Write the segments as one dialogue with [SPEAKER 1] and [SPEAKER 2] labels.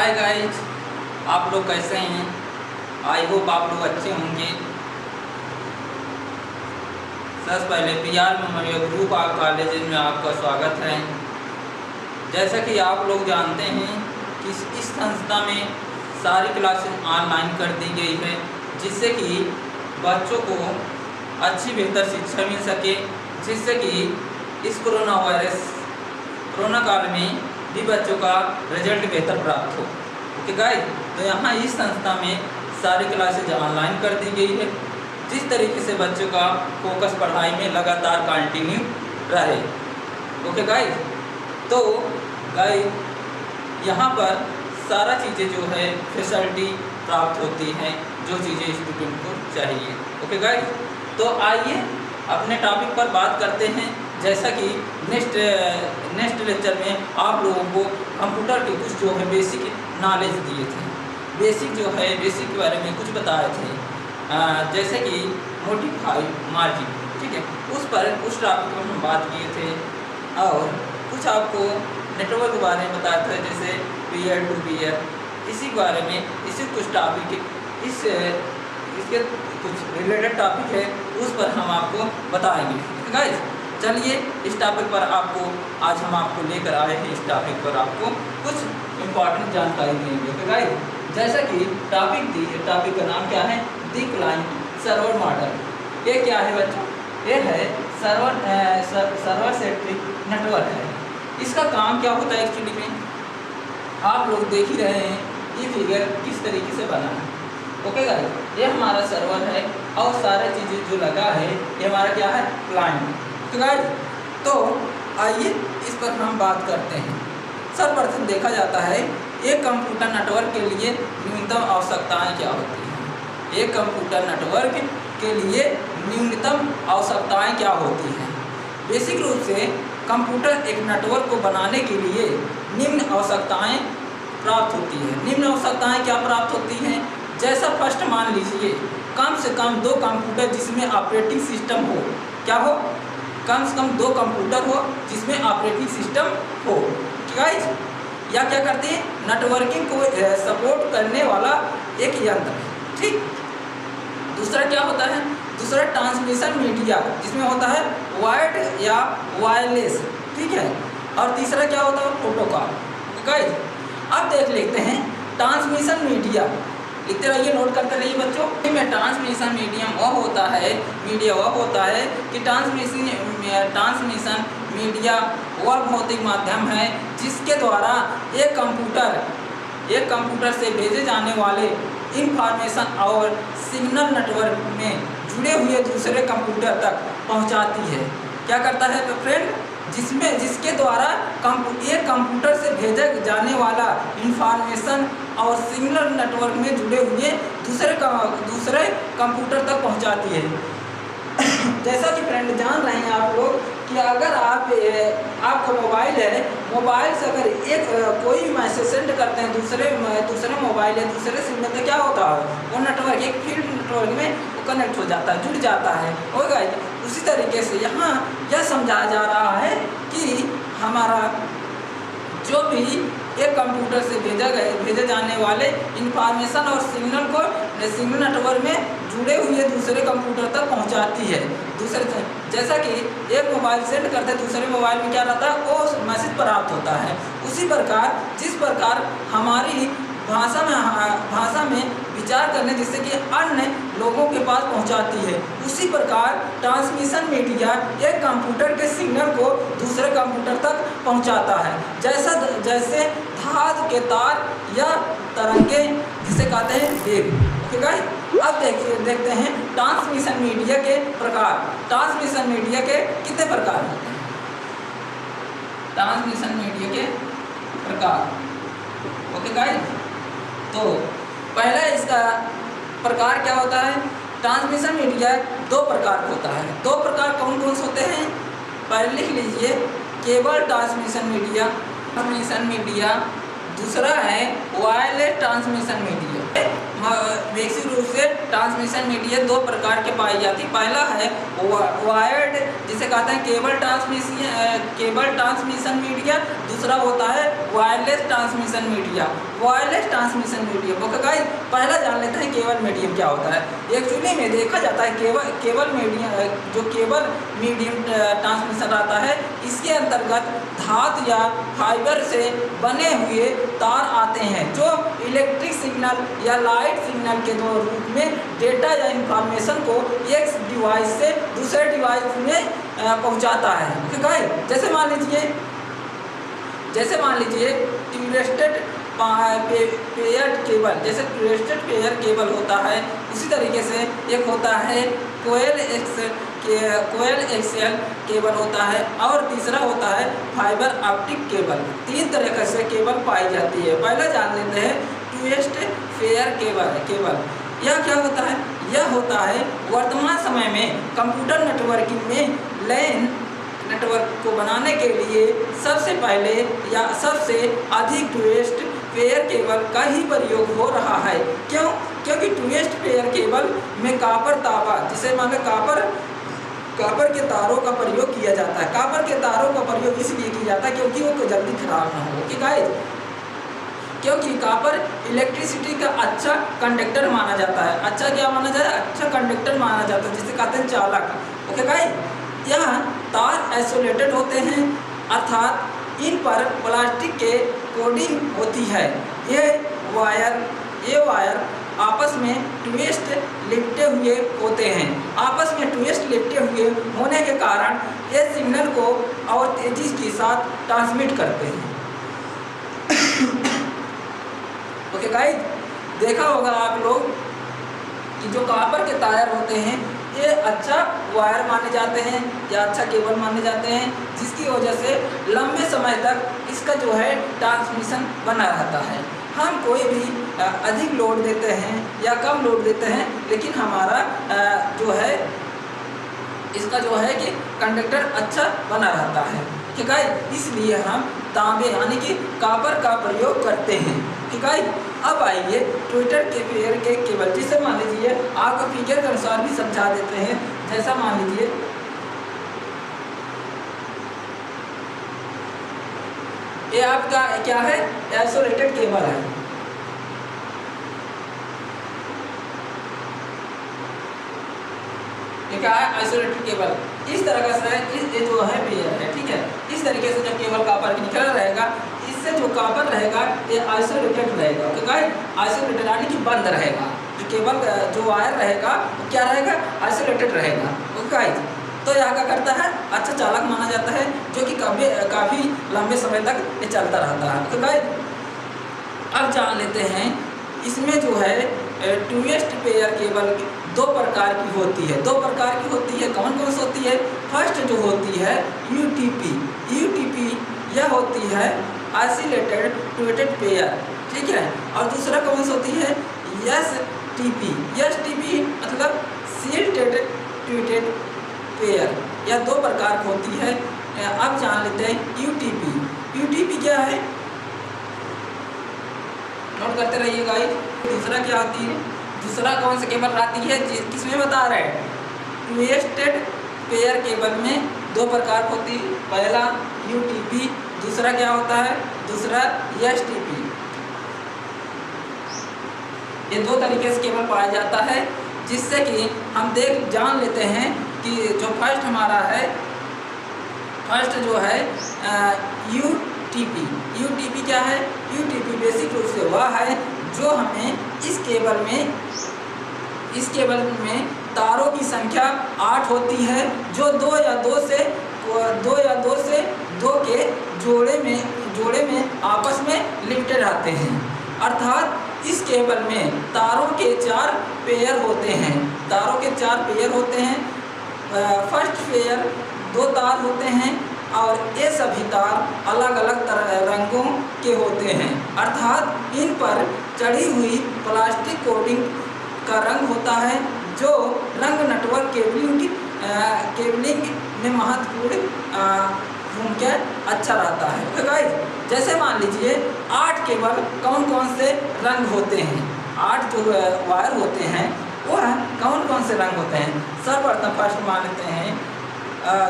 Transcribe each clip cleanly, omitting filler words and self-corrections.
[SPEAKER 1] Hi guys, आप लोग कैसे हैं? आई होप आप लोग अच्छे होंगे। सबसे पहले PR मेमोरियल ग्रुप कॉलेज में आपका स्वागत है। जैसा कि आप लोग जानते हैं कि इस संस्था में सारी क्लासेस ऑनलाइन कर दी गई है, जिससे कि बच्चों को अच्छी बेहतर शिक्षा मिल सके, जिससे कि इस कोरोना काल में भी बच्चों का रिजल्ट बेहतर प्राप्त हो। ओके गाइस, तो यहाँ इस संस्था में सारी क्लासेज ऑनलाइन कर दी गई है, जिस तरीके से बच्चों का फोकस पढ़ाई में लगातार कंटिन्यू रहे। ओके गाइस, तो गाइस यहाँ पर सारा चीज़ें जो है फैसिलिटी प्राप्त होती हैं, जो चीज़ें स्टूडेंट को चाहिए। ओके गाइस, तो आइए अपने टॉपिक पर बात करते हैं। जैसा कि नेक्स्ट लेक्चर में आप लोगों को कंप्यूटर के कुछ जो है बेसिक नॉलेज दिए थे, बेसिक के बारे में कुछ बताए थे, जैसे कि मॉडिफाई मार्जिन, ठीक है, उस टॉपिक पर हम बात किए थे। और कुछ आपको नेटवर्क के बारे में बताया था, जैसे पीयर टू पीयर, इसी बारे में कुछ टॉपिक इसके कुछ रिलेटेड टॉपिक है, उस पर हम आपको बताएंगे। गाइस चलिए, इस टॉपिक पर आज हम आपको लेकर आए हैं। इस टॉपिक पर आपको कुछ इम्पॉर्टेंट जानकारी देंगे। तो गाइस, जैसा कि टॉपिक का नाम क्या है, दी क्लाइंट सर्वर मॉडल। ये क्या है बच्चों? ये है सर्वर सेंट्रिक नेटवर्क है। इसका काम क्या होता है एक्चुअली में, आप लोग देख ही रहे हैं ये फिगर किस तरीके से बना है। ओके गाइस, ये हमारा सर्वर है और सारी चीज़ें जो लगा है ये हमारा क्या है, क्लाइंट। तो गाइस, तो आइए इस पर हम बात करते हैं। सर्वप्रथम देखा जाता है एक कंप्यूटर नेटवर्क के लिए न्यूनतम आवश्यकताएं क्या होती हैं। एक कंप्यूटर नेटवर्क के लिए न्यूनतम आवश्यकताएं क्या होती हैं? बेसिक रूप से कंप्यूटर एक नेटवर्क को बनाने के लिए निम्न आवश्यकताएं प्राप्त होती है। निम्न आवश्यकताएं क्या प्राप्त होती हैं? जैसा फर्स्ट मान लीजिए, कम से कम 2 कंप्यूटर जिसमें ऑपरेटिंग सिस्टम हो। क्या हो? कम से कम 2 कंप्यूटर हो जिसमें ऑपरेटिंग सिस्टम हो। गाइस, या क्या करते हैं, नेटवर्किंग को सपोर्ट करने वाला एक यंत्र, ठीक। दूसरा क्या होता है? दूसरा ट्रांसमिशन मीडिया, जिसमें होता है वायर्ड या वायरलेस, ठीक है। और तीसरा क्या होता है, प्रोटोकॉल। गाइस, अब देख लेते हैं ट्रांसमिशन मीडिया। लिखते रहिए, नोट करते रहिए बच्चों। में ट्रांसमिशन मीडिया वह होता है कि ट्रांसमिशन मीडिया वह भौतिक माध्यम है जिसके द्वारा एक कंप्यूटर से भेजे जाने वाले इंफॉर्मेशन और सिग्नल नेटवर्क में जुड़े हुए दूसरे कंप्यूटर तक पहुंचाती है। क्या करता है तो फ्रेंड, जिसके द्वारा एक कंप्यूटर से भेजे जाने वाला इंफॉर्मेशन और सिग्नल नेटवर्क में जुड़े हुए दूसरे कंप्यूटर तक पहुंचाती है। जैसा कि फ्रेंड जान रहे हैं आप लोग कि अगर आपका मोबाइल है, मोबाइल से अगर कोई मैसेज सेंड करते हैं दूसरे मोबाइल या दूसरे सिम में, तो क्या होता है, वो नेटवर्क एक फील्ड नेटवर्क में वो कनेक्ट हो जाता है, जुड़ जाता है। होगा उसी तरीके से यहाँ यह समझाया जा रहा है कि हमारा जो भी एक कंप्यूटर से भेजे जाने वाले इंफॉर्मेशन और सिग्नल नेटवर्क में जुड़े हुए दूसरे कंप्यूटर तक पहुंचाती है। जैसा कि एक मोबाइल सेंड करते दूसरे मोबाइल में क्या रहता है, वो मैसेज प्राप्त होता है। उसी प्रकार जिस प्रकार हमारी भाषा में विचार करने जिससे कि अन्य लोगों के पास पहुंचाती है, उसी प्रकार ट्रांसमिशन मीडिया एक कंप्यूटर के सिग्नल को दूसरे कंप्यूटर तक पहुंचाता है। जैसे धातु के तार या तरंगे, जिसे कहते हैं वेव। ठीक है, अब देखते हैं ट्रांसमिशन मीडिया के प्रकार। ट्रांसमिशन मीडिया के कितने प्रकार होते हैं? ट्रांसमिशन मीडिया के प्रकार। ओके गाइस, तो पहला इसका प्रकार क्या होता है? ट्रांसमिशन मीडिया 2 प्रकार का होता है। 2 प्रकार कौन कौन से होते हैं? पहले लिख लीजिए, केबल ट्रांसमिशन मीडिया। दूसरा है वायरलेस ट्रांसमिशन मीडिया। बेसिक रूप से ट्रांसमिशन मीडिया दो प्रकार के पाई जाती है। पहला है वायर्ड, जिसे कहते हैं केबल ट्रांसमिशन मीडिया। दूसरा होता है wireless transmission media. Wireless transmission medium, okay guys, पहला जान लेते हैं केबल मीडियम क्या होता है। एक्चुअली में देखा जाता है केबल मीडियम ट्रांसमिशन आता है, इसके अंतर्गत धातु या फाइबर से बने हुए तार आते हैं जो इलेक्ट्रिक सिग्नल या लाइट सिग्नल के दो रूप में डेटा या इंफॉर्मेशन को एक डिवाइस से दूसरे डिवाइस में पहुंचाता है। ठीक है, जैसे मान लीजिए ट्यूरेस्टेड पेयर केबल, जैसे ट्यूरेस्टेड पेयर केबल होता है, उसी तरीके से एक होता है कोयल एक्सेल केबल होता है, और तीसरा होता है फाइबर ऑप्टिक केबल। तीन तरह से केबल पाई जाती है। पहला जान लेते हैं ट्यूरेस्टेड पेयर केबल। यह क्या होता है? यह होता है वर्तमान समय में कंप्यूटर नेटवर्किंग में लैन नेटवर्क को बनाने के लिए सबसे पहले या सबसे अधिक ट्यूरेस्टेड पेयर केबल का ही प्रयोग हो रहा है। क्यों? क्योंकि ट्यूरेस्टेड पेयर केबल में कॉपर तांबा, जिसे माने कॉपर के तारों का प्रयोग किया जाता है। कॉपर के तारों का प्रयोग इसलिए किया जाता है क्योंकि वो जल्दी खराब ना हो। ठीक है, क्योंकि कॉपर इलेक्ट्रिसिटी का अच्छा कंडक्टर माना जाता है। अच्छा क्या माना जाता है? अच्छा कंडक्टर माना जाता है, जिसे कहते हैं चालक। ओके गाइस, यह तार आइसोलेटेड होते हैं, अर्थात इन पर प्लास्टिक के कोटिंग होती है। ये वायर आपस में ट्विस्ट लिपटे हुए होते हैं। आपस में ट्विस्ट लिपटे हुए होने के कारण ये सिग्नल को और तेजी के साथ ट्रांसमिट करते हैं। ओके गाइस, देखा होगा आप लोग कि जो कॉपर के तार होते हैं ये अच्छा वायर माने जाते हैं या अच्छा केबल माने जाते हैं, जिसकी वजह से लंबे समय तक इसका जो है ट्रांसमिशन बना रहता है। हम कोई भी अधिक लोड देते हैं या कम लोड देते हैं, लेकिन हमारा जो है इसका जो है कि कंडक्टर अच्छा बना रहता है। ठीक है, इसलिए हम तांबे यानी कि कॉपर का प्रयोग करते हैं। ठीक है, अब आइए ट्विटर के पेयर के केबल, जिसे मान लीजिए आपको फिगर के अनुसार भी समझा देते हैं। जैसा मान लीजिए ये आपका क्या है? आइसोलेटेड केबल है। ये क्या है? Isolated cable. इस तरह से ये जो है पेयर है, ठीक है, इस तरीके से जब केबल कॉपर की निकल रहेगा, इससे जो कॉपर रहेगा ये आइसोलेटेड रहेगा। ओके गाइस, आइसोलेटेड यानी कि बंद रहेगा। जो केबल जो वायर रहेगा वो क्या रहेगा? आइसोलेटेड रहेगा। ओके गाइस, तो यह क्या करता है? अच्छा चालक माना जाता है, जो कि काफ़ी लंबे समय तक ये चलता रहता है। तो गाइस, अब जान लेते हैं इसमें जो है ट्विस्ट पेयर केबल दो प्रकार की होती है। दो प्रकार की होती है, कौन कौन सी होती है? फर्स्ट जो होती है यूटीपी, यह होती है आइसोलेटेड ट्विटेड पेयर, ठीक है। और दूसरा कौन सी होती है? एसटीपी मतलब सील्टेड ट्विटेड पेयर। यह दो प्रकार की होती है। अब जान लेते हैं यूटीपी क्या है, नोट करते रहिए गाइस। दूसरा क्या आती है? दूसरा कौन सा केबल आती है? किसमें बता रहे हैं? ट्विस्टेड पेयर केबल में दो प्रकार होती है। पहला यूटीपी, दूसरा क्या होता है? दूसरा एसटीपी। ये दो तरीके से केबल पाया जाता है, जिससे कि हम जान लेते हैं कि जो फर्स्ट हमारा है, फर्स्ट जो है यूटीपी क्या है? यूटीपी बेसिक रूप से वह है जो हमें इस केबल में तारों की संख्या 8 होती है, जो दो या दो से दो के जोड़े में आपस में लिपटे रहते हैं। अर्थात इस केबल में तारों के 4 पेयर होते हैं। तारों के 4 पेयर होते हैं। फर्स्ट पेयर 2 तार होते हैं और ये सभी तार अलग अलग रंगों के होते हैं। अर्थात इन पर चढ़ी हुई प्लास्टिक कोटिंग का रंग होता है, जो रंग नेटवर्क केबलिंग में महत्वपूर्ण भूमिका अच्छा रहता है। तो गाइस, जैसे मान लीजिए 8 केबल कौन कौन से रंग होते हैं? 8 जो वायर होते हैं वह कौन कौन से रंग होते हैं। सर्वप्रथम फर्स्ट मान लेते हैं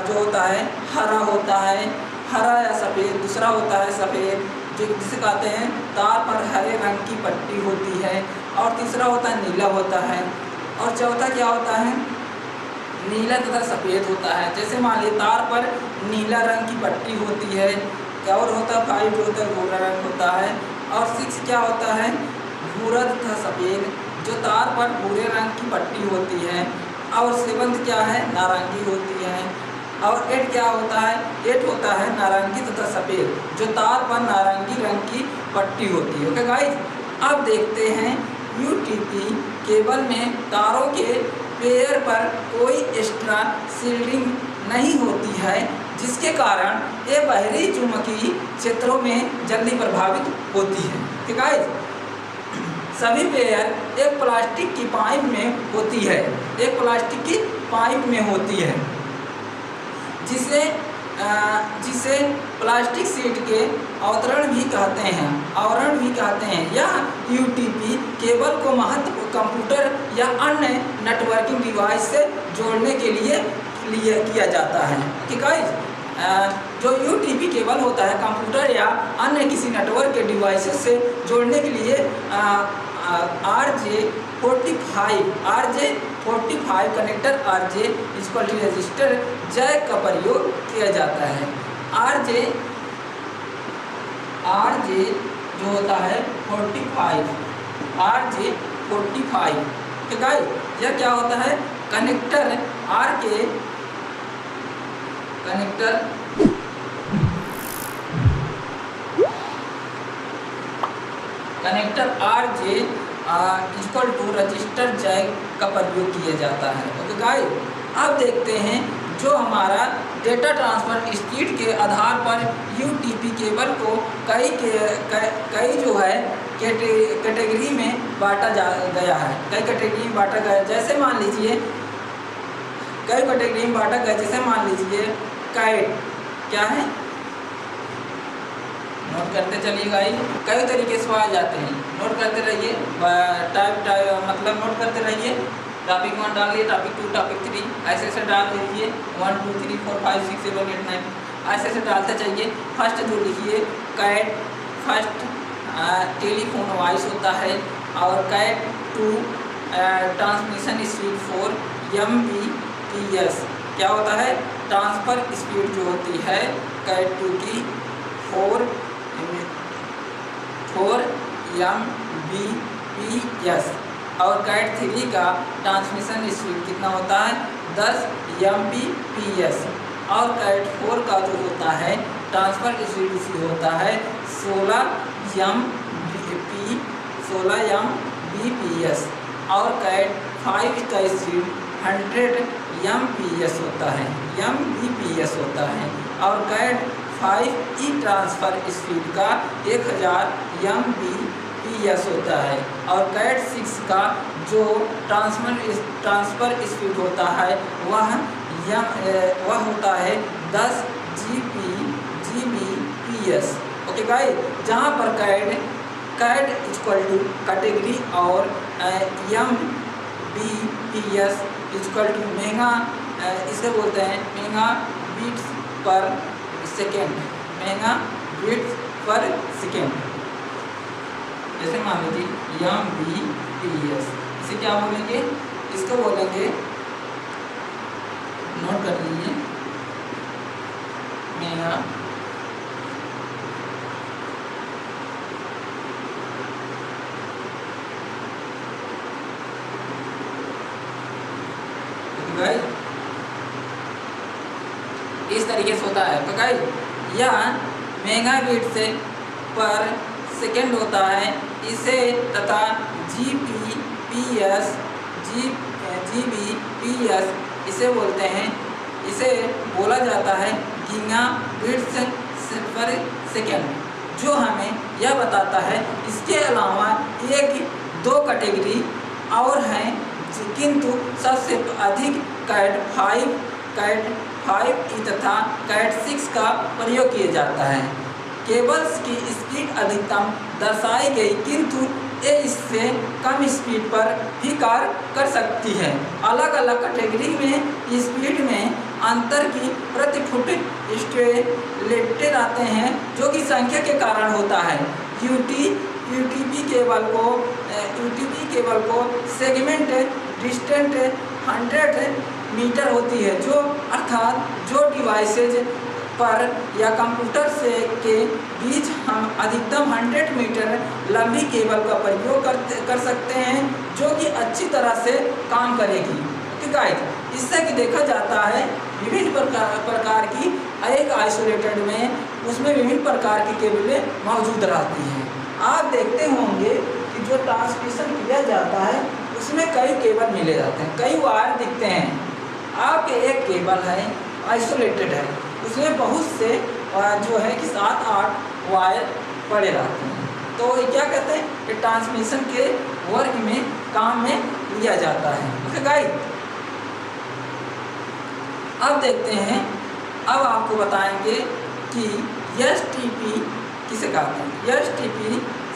[SPEAKER 1] जो होता है हरा होता है, हरा या सफ़ेद। दूसरा होता है सफ़ेद जिसे कहते हैं तार पर हरे रंग की पट्टी होती है। और तीसरा होता है नीला होता है। और चौथा क्या होता है, नीला तथा सफ़ेद होता है। जैसे मान लीजिए तार पर नीला रंग की पट्टी होती है। क्या और होता है 5 जो होता है भूरा रंग होता है। और 6 क्या होता है भूरा तथा सफ़ेद जो तार पर भूरे रंग की पट्टी होती है। और 7 क्या है नारंगी होती है। और 8 क्या होता है 8 होता है नारंगी तथा सफ़ेद जो तार पर नारंगी रंग की पट्टी होती है। ओके गाइस, अब देखते हैं यूटीपी केबल में तारों के पेयर पर कोई एक्स्ट्रा शील्डिंग नहीं होती है जिसके कारण ये बाहरी चुंबकीय क्षेत्रों में जल्दी प्रभावित होती है। ठीक है, सभी पेयर एक प्लास्टिक की पाइप में होती है, एक प्लास्टिक की पाइप में होती है जिसे प्लास्टिक शीट के अवतरण भी कहते हैं, आवरण भी कहते हैं। यह यूटीपी केबल को महत्वपूर्ण कंप्यूटर या अन्य नेटवर्किंग डिवाइस से जोड़ने के लिए किया जाता है। ठीक है, जो यूटीपी केबल होता है कंप्यूटर या अन्य किसी नेटवर्क के डिवाइसेस से जोड़ने के लिए RJ45 कनेक्टर रजिस्टर जैक का प्रयोग किया जाता है। RJ जो होता है 45 RJ45। ठीक है, यह क्या होता है कनेक्टर RJ रजिस्टर जैक का प्रयोग किया जाता है। ओके गाइस, अब देखते हैं जो हमारा डेटा ट्रांसफ़र स्पीड के आधार पर यूटीपी केबल को कई जो है कैटेगरी में बांटा गया है। कई कैटेगरी में बांटा गया, जैसे मान लीजिए कई कैटेगरी में बांटा गया। जैसे मान लीजिए कैट क्या है, नोट करते चलिएगा। कई तरीके से आ जाते हैं, नोट करते रहिए। टाइप मतलब नोट करते रहिए। टॉपिक 1 डाल लिए, टॉपिक 2, टॉपिक 3 ऐसे ऐसे डाल दीजिए। 1 2 3 4 5 6 7 8 9 ऐसे ऐसे डालते चाहिए। फर्स्ट जो लिखिए कैट, फर्स्ट टेलीफोन वॉइस होता है। और कैट 2 ट्रांसमिशन स्पीड 4 Mbps क्या होता है ट्रांसफ़र स्पीड जो होती है कैट 2 की 4 Mbps। और कैट 3 का ट्रांसमिशन स्पीड कितना होता है 10 Mbps। और कैट 4 का जो होता है ट्रांसफ़र स्पीड होता है 16 Mbps। और कैट 5 का स्पीड 100 Mbps होता है। और कैट 5 ई ट्रांसफ़र स्पीड का 1000 Mbps होता है। और कैट 6 का जो ट्रांसफ़र स्पीड होता है वह होता है 10 Gbps। ओके गाइस, जहाँ पर कैट इक्वल टू कैटेगरी और Mbps इक्वल टू मेगा, इसे बोलते हैं मेगा बीट्स पर सेकेंड। जैसे मान लीजिए Mbps, इसे क्या बोलेंगे, इसको बोलेंगे, नोट कर लीजिए, मेगा इस तरीके से होता है। तो गाइस यह मेगाबिट से पर सेकेंड होता है। इसे तथा Gbps इसे बोलते हैं, इसे बोला जाता है गीगाबिट्स पर सेकेंड, जो हमें यह बताता है। इसके अलावा 1-2 कैटेगरी और हैं, किंतु सबसे अधिक कैट 5 तथा कैट 6 का प्रयोग किया जाता है। केबल्स की स्पीड अधिकतम दर्शाई गई, किंतु ये इससे कम स्पीड पर भी कार्य कर सकती है। अलग अलग कैटेगरी में स्पीड में अंतर की प्रति फुट स्टेलेटेड आते हैं, जो कि संख्या के कारण होता है। यूटीपी केबल को सेगमेंट डिस्टेंस 100 मीटर होती है, जो अर्थात जो डिवाइसेज पर या कंप्यूटर से के बीच हम अधिकतम 100 मीटर लंबी केबल का प्रयोग कर सकते हैं, जो कि अच्छी तरह से काम करेगी। ठीक है, इससे कि देखा जाता है विभिन्न प्रकार की एक आइसोलेटेड में उसमें विभिन्न प्रकार की केबलें मौजूद रहती हैं। आप देखते होंगे कि जो ट्रांसमिशन किया जाता है उसमें कई केबल मिले जाते हैं, कई वायर दिखते हैं। आपके एक केबल है आइसोलेटेड है, उसमें बहुत से जो है कि 7-8 वायर पड़े रहते हैं। तो ये क्या कहते हैं कि ट्रांसमिशन के वर्क में काम में लिया जाता है। ओके गाइस, अब देखते हैं, अब आपको बताएंगे कि एसटीपी किसे कहते हैं। एसटीपी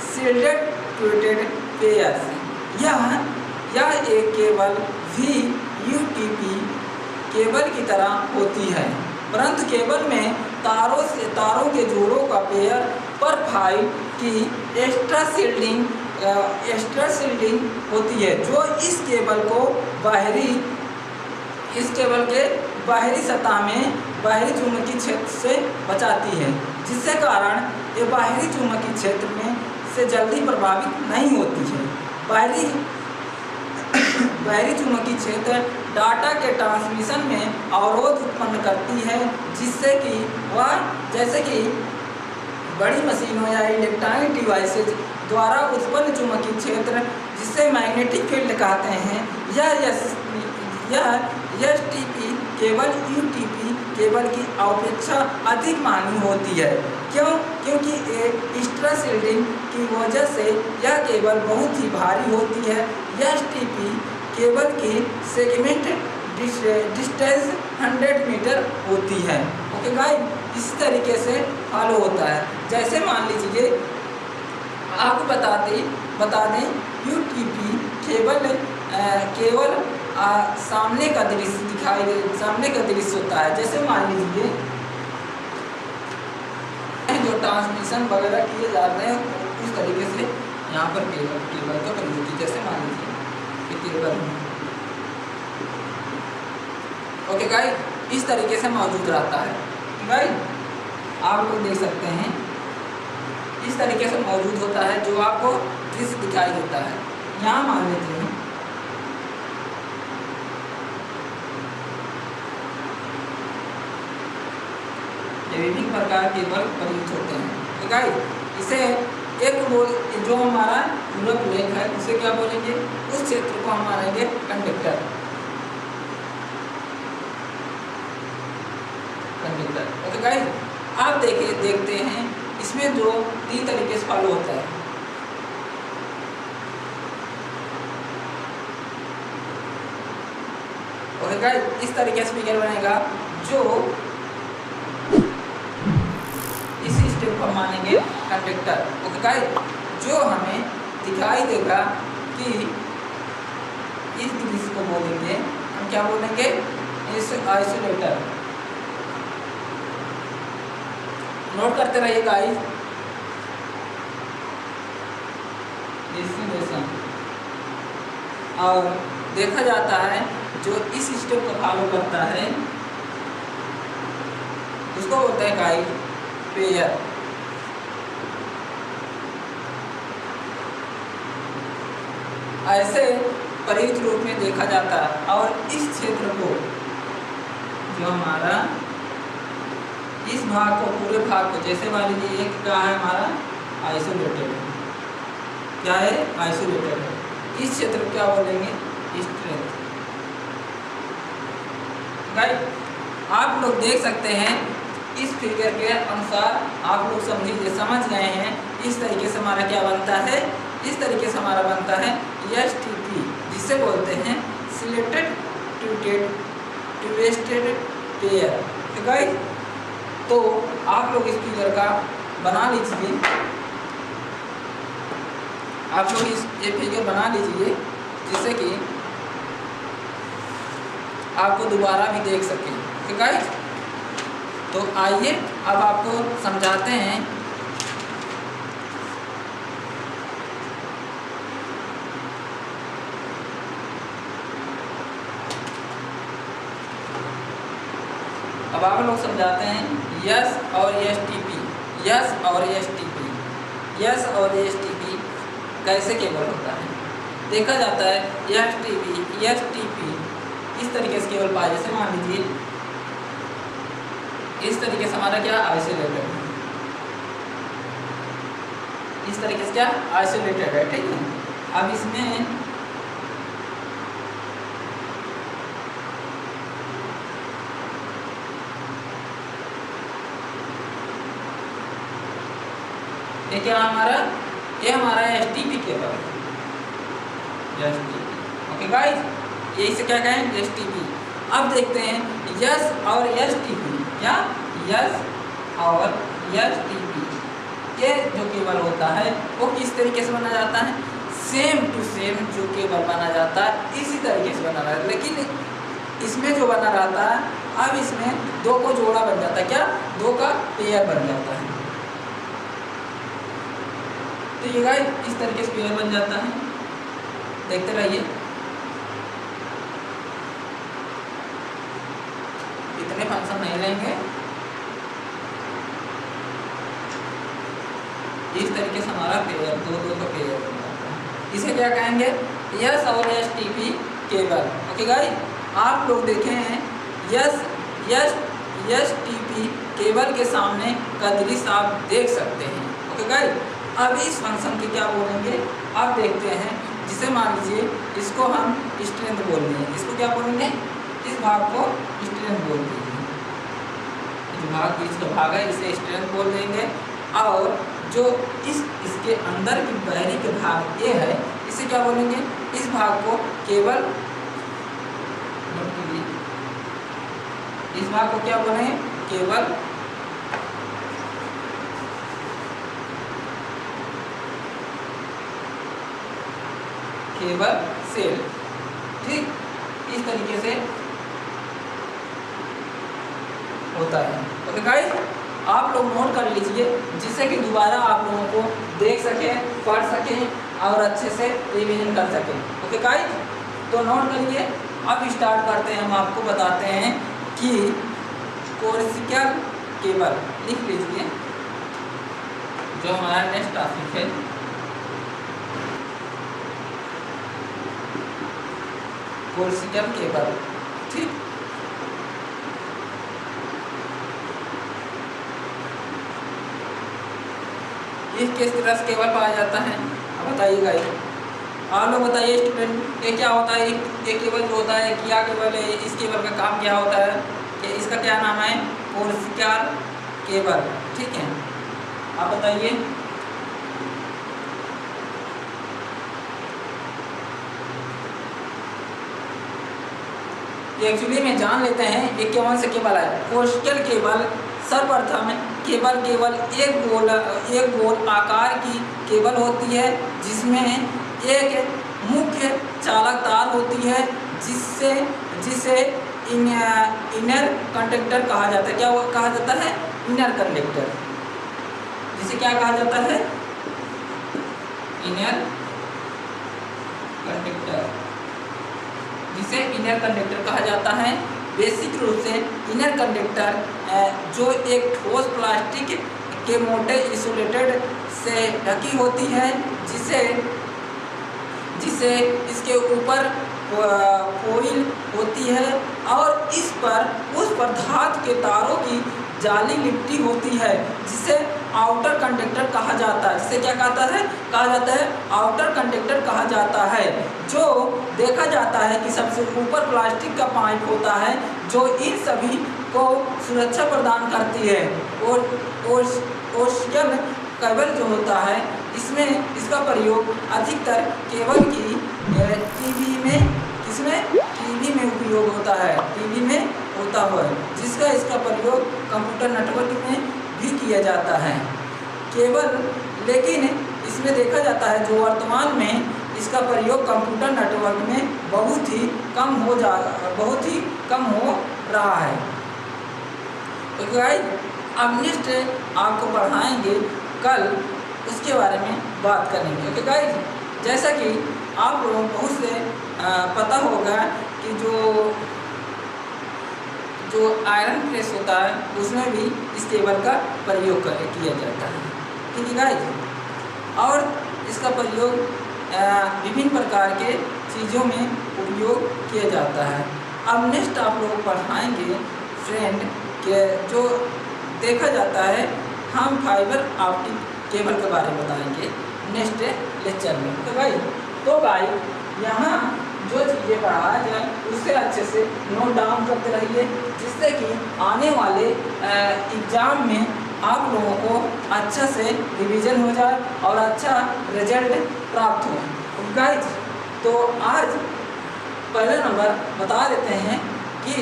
[SPEAKER 1] शील्डेड ट्विटेड पेयर्स, यह एक केबल भी यूटीपी केबल की तरह होती है, परंतु केबल में तारों के जोड़ों का पेयर पर फाइल की एक्स्ट्रा शील्डिंग होती है, जो इस केबल के बाहरी सतह में बाहरी चुंबकीय क्षेत्र से बचाती है, जिससे कारण ये बाहरी चुंबकीय क्षेत्र में से जल्दी प्रभावित नहीं होती है। बाहरी चुंबकीय क्षेत्र डाटा के ट्रांसमिशन में अवरोध उत्पन्न करती है, जिससे कि वह जैसे कि बड़ी मशीनों या इलेक्ट्रॉनिक डिवाइसेज द्वारा उत्पन्न चुंबकीय क्षेत्र, जिसे मैग्नेटिक फील्ड कहते हैं, यह एसटीपी केबल यूटीपी केबल की अपेक्षा अधिक महंगी होती है। क्योंकि एक्स्ट्रा शील्डिंग की वजह से यह केबल बहुत ही भारी होती है। एसटीपी केबल की सेगमेंट डिस्टेंस 100 मीटर होती है। ओके गाइस, इस तरीके से फॉलो होता है। जैसे मान लीजिए आपको बता दें यूटीपी केवल सामने का दृश्य होता है। जैसे मान लीजिए जो ट्रांसमिशन वगैरह किए जा रहे हैं उस तरीके से यहाँ पर केबल का प्रयोग की, जैसे मान लीजिए केबल। ओके गाइस, इस तरीके से मौजूद रहता है। गाइस, आप लोग देख सकते हैं इस तरीके से मौजूद होता है, जो आपको दृश्य दिखाई देता है। यहाँ मान लेते हैं विभिन्न प्रकार के बल्ब प्रयुक्त होते हैं। तो गाइस, इसे जो हमारा पूरा प्लेट है उसे क्या बोलेंगे, उस क्षेत्र को हम मानेंगे कंडक्टर। ओके गाइस, आप देखते हैं इसमें जो 3 तरीके से फॉलो होता है। ओके गाइस, इस तरीके से फिगर बनेगा, जो इसी स्टेप को मानेंगे कंडक्टर। ओके गाइस, जो हमें दिखाई देगा कि इस दृश्य को बोलेंगे हम क्या बोलेंगे, इस आइसोलेटर। नोट करते रहिए गाइस। और देखा जाता है जो इस स्टेप को फॉलो करता है उसको बोलते हैं गाइस पेयर। ऐसे परिचित रूप में देखा जाता है। और इस क्षेत्र को जो हमारा इस भाग को, पूरे भाग को, जैसे मान लीजिए एक क्या है हमारा आइसोलेटेड, क्या है आइसोलेटेड है, इस क्षेत्र को क्या बोलेंगे स्ट्रेंथ। गाइस, आप लोग देख सकते हैं इस फिगर के अनुसार आप लोग समझ गए हैं। इस तरीके से हमारा क्या बनता है, इस तरीके से हमारा बनता है एसटीपी, जिसे बोलते हैं सिलेक्टेड ट्विस्टेड पेयर। तो गाइस, तो आप लोग इस फिगर का बना लीजिए। आप लोग ये फिगर बना लीजिए जिससे कि आपको दोबारा भी देख सकें। ठीक है, तो आइए अब आपको समझाते हैं। अब आप लोग समझाते हैं यस और एसटीपी, यस और एसटीपी, यस और एसटीपी कैसे केबल होता है। देखा जाता है एसटीपी एसटीपी इस तरीके से केबल पाए। जैसे मान लीजिए इस तरीके से हमारा क्या आइसोलेटेड है, इस तरीके से क्या आइसोलेटेड है। ठीक है, अब इसमें ये क्या हमारा, ये हमारा STP cable, STP. Okay guys, ये इसे क्या कहें एसटीपी। अब देखते हैं यस और एसटीपी, क्या यस और एसटीपी ये जो केबल होता है वो किस तरीके से बना जाता है, सेम टू सेम जो केबल बना जाता है इसी तरीके से बना रहा है। लेकिन इसमें जो बना रहता है, अब इसमें दो को जोड़ा बन जाता है, क्या दो का पेयर बन जाता है। तो ये गाइस इस तरीके से पेयर बन जाता है, देखते रहिए। इतने फंक्शन नहीं रहेंगे, इस तरीके से हमारा पेयर दो का पेयर बन जाता है। इसे क्या कहेंगे, यस और एसटीपी केबल। ओके गाइस, आप लोग देखे हैं यस एसटीपी केबल के सामने का दृश्य आप देख सकते हैं। ओके गाइस, अब इस फंक्शन की क्या बोलेंगे, अब देखते हैं। जिसे मान लीजिए इसको हम स्ट्रेंथ बोल रहे हैं, इसको क्या बोलेंगे, इस भाग को स्ट्रेंथ बोल देंगे। जो भाग बीच का भाग है इसे स्ट्रेंथ बोल देंगे। और जो इसके अंदर की बाहरी के भाग ये है इसे क्या बोलेंगे, इस भाग को केबल, इस भाग को क्या बोलेंगे केबल। Cable cell. ठीक, इस तरीके से होता है। ओके गाइस, आप लोग नोट कर लीजिए जिससे कि दोबारा आप लोगों को देख सकें, पढ़ सकें और अच्छे से रिवीजन कर सकें। ओके गाइस, तो नोट करिए। अब स्टार्ट करते हैं, हम आपको बताते हैं कि कोएक्सियल केबल लिख लीजिए जो हमारा नेक्स्ट टॉपिक है। कोएक्सियल केबल, ठीक, ये किस तरह से केबल पाया जाता है, अब बताइएगा। आप लोग बताइए स्टूडेंट, ये क्या होता है, ये केबल जो होता है क्या केबल है, इस केबल का काम क्या होता है, कि इसका क्या नाम है, कोएक्सियल केबल। ठीक है, आप बताइए। एक्चुअली में जान लेते हैं ये कौन से केबल है। कोएक्सियल केबल सर्वप्रथम केबल एक गोल आकार की केबल होती है जिसमें एक मुख्य चालक तार होती है जिसे इनर कंडक्टर कहा जाता है। क्या कहा जाता है, इनर कंडक्टर। जिसे क्या कहा जाता है, इनर कंडक्टर, जिसे इनर कंडक्टर कहा जाता है। बेसिक रूप से इनर कंडक्टर जो एक ठोस प्लास्टिक के मोटे इंसुलेटेड से ढकी होती है जिसे इसके ऊपर कोइल होती है और उस पर धातु के तारों की जाली लिपटी होती है जिसे आउटर कंडक्टर कहा जाता है। जिसे क्या कहा जाता है आउटर कंडक्टर कहा जाता है। जो देखा जाता है कि सबसे ऊपर प्लास्टिक का पाइप होता है जो इन सभी को सुरक्षा प्रदान करती है। और कोएक्सियल केबल जो होता है इसमें इसका प्रयोग अधिकतर केबल की टीवी में उपयोग होता है, टीवी में होता है, जिसका इसका प्रयोग कंप्यूटर नेटवर्क में भी किया जाता है। केबल लेकिन इसमें देखा जाता है जो वर्तमान में इसका प्रयोग कंप्यूटर नेटवर्क में बहुत ही कम हो रहा है। तो गाइस अब नेक्स्ट आपको पढ़ाएंगे कल, उसके बारे में बात करेंगे। ओके गाइस, जैसा कि आप लोगों को बहुत से पता होगा कि जो आयरन प्रेस होता है उसमें भी इस केबल का प्रयोग किया जाता है। ठीक है गाइस, और इसका प्रयोग विभिन्न प्रकार के चीज़ों में उपयोग किया जाता है। अब नेक्स्ट आप लोग पढ़ाएंगे फ्रेंड के जो देखा जाता है, हम फाइबर ऑप्टिक केबल के बारे में बताएंगे नेक्स्ट लेक्चर में। तो भाई यहाँ जो चीज़ें पढ़ाया जाए उससे अच्छे से नोट डाउन करते रहिए, जिससे कि आने वाले एग्ज़ाम में आप लोगों को अच्छा से रिवीजन हो जाए और अच्छा रिजल्ट प्राप्त हो। गाइस तो आज पहला नंबर बता देते हैं कि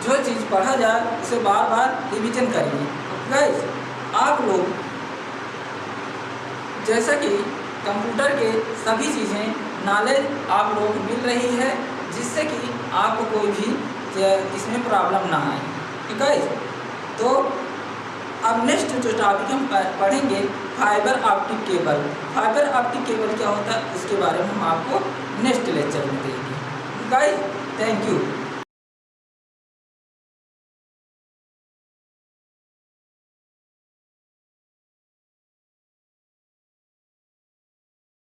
[SPEAKER 1] जो चीज़ पढ़ा जाए उसे बार बार रिवीजन करिए। गाइस आप लोग जैसा कि कंप्यूटर के सभी चीज़ें नॉलेज आप लोगों को मिल रही है, जिससे कि आपको कोई भी इसमें प्रॉब्लम ना आए। ठीक है, तो अब नेक्स्ट जो टॉपिक हम पढ़ेंगे fibre optic cable. Fibre optic cable क्या होता है उसके बारे में हम आपको नेक्स्ट लेक्चर में देंगे। Guys thank you.